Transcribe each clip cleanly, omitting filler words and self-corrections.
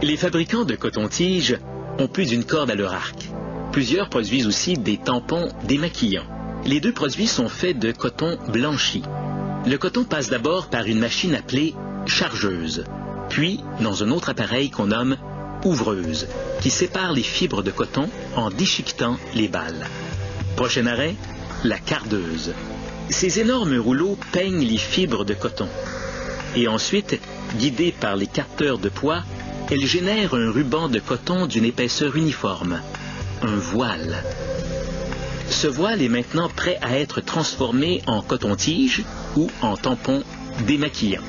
Les fabricants de coton-tige ont plus d'une corde à leur arc. Plusieurs produisent aussi des tampons démaquillants. Les deux produits sont faits de coton blanchi. Le coton passe d'abord par une machine appelée chargeuse, puis dans un autre appareil qu'on nomme ouvreuse, qui sépare les fibres de coton en déchiquetant les balles. Prochain arrêt, la cardeuse. Ces énormes rouleaux peignent les fibres de coton. Et ensuite, guidées par les capteurs de poids, elles génèrent un ruban de coton d'une épaisseur uniforme, un voile. Ce voile est maintenant prêt à être transformé en coton-tige ou en tampon démaquillant.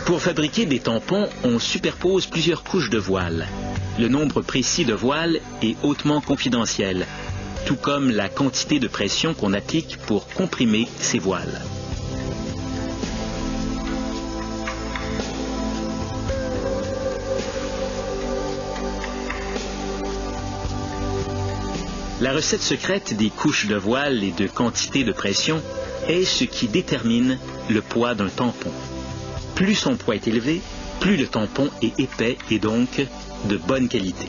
Pour fabriquer des tampons, on superpose plusieurs couches de voile. Le nombre précis de voiles est hautement confidentiel, tout comme la quantité de pression qu'on applique pour comprimer ces voiles. La recette secrète des couches de voile et de quantité de pression est ce qui détermine le poids d'un tampon. Plus son poids est élevé, plus le tampon est épais et donc de bonne qualité.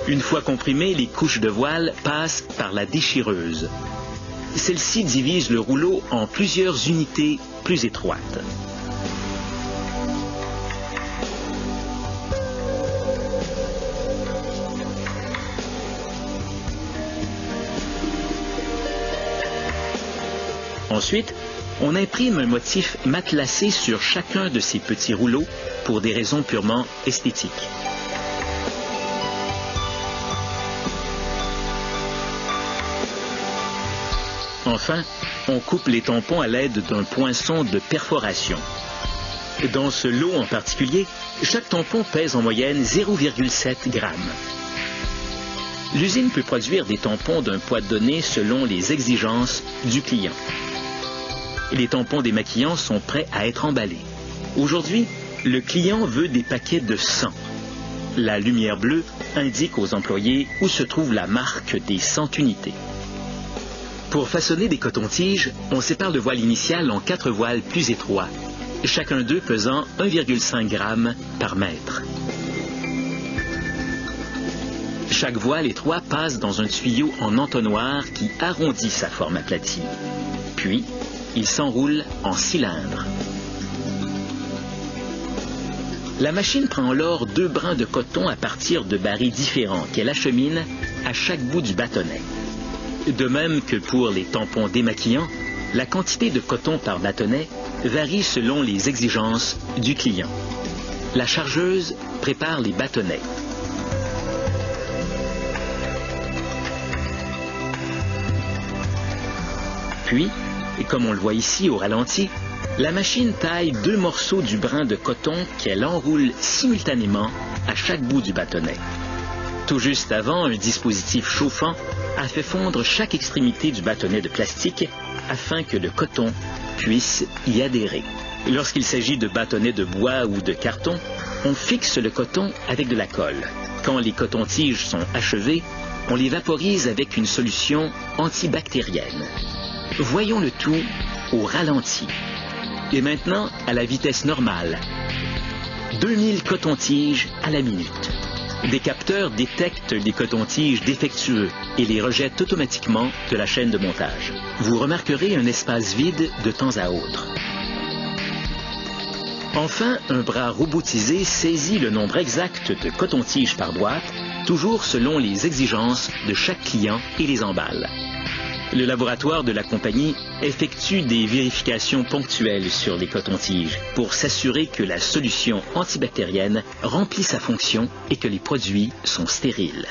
Une fois comprimées, les couches de voile passent par la déchireuse. Celle-ci divise le rouleau en plusieurs unités plus étroites. Ensuite, on imprime un motif matelassé sur chacun de ces petits rouleaux pour des raisons purement esthétiques. Enfin, on coupe les tampons à l'aide d'un poinçon de perforation. Dans ce lot en particulier, chaque tampon pèse en moyenne 0,7 g. L'usine peut produire des tampons d'un poids donné selon les exigences du client. Les tampons démaquillants sont prêts à être emballés. Aujourd'hui, le client veut des paquets de 100. La lumière bleue indique aux employés où se trouve la marque des 100 unités. Pour façonner des cotons-tiges, on sépare le voile initial en 4 voiles plus étroits, chacun d'eux pesant 1,5 g par mètre. Chaque voile étroit passe dans un tuyau en entonnoir qui arrondit sa forme aplatie. Puis, il s'enroule en cylindre. La machine prend alors 2 brins de coton à partir de barils différents qu'elle achemine à chaque bout du bâtonnet. De même que pour les tampons démaquillants, la quantité de coton par bâtonnet varie selon les exigences du client. La chargeuse prépare les bâtonnets. Puis, et comme on le voit ici au ralenti, la machine taille 2 morceaux du brin de coton qu'elle enroule simultanément à chaque bout du bâtonnet. Tout juste avant, un dispositif chauffant a fait fondre chaque extrémité du bâtonnet de plastique afin que le coton puisse y adhérer. Lorsqu'il s'agit de bâtonnets de bois ou de carton, on fixe le coton avec de la colle. Quand les cotons-tiges sont achevés, on les vaporise avec une solution antibactérienne. Voyons le tout au ralenti. Et maintenant, à la vitesse normale. 2000 cotons-tiges à la minute. Des capteurs détectent les cotons-tiges défectueux et les rejettent automatiquement de la chaîne de montage. Vous remarquerez un espace vide de temps à autre. Enfin, un bras robotisé saisit le nombre exact de cotons-tiges par boîte, toujours selon les exigences de chaque client et les emballe. Le laboratoire de la compagnie effectue des vérifications ponctuelles sur les cotons-tiges pour s'assurer que la solution antibactérienne remplit sa fonction et que les produits sont stériles.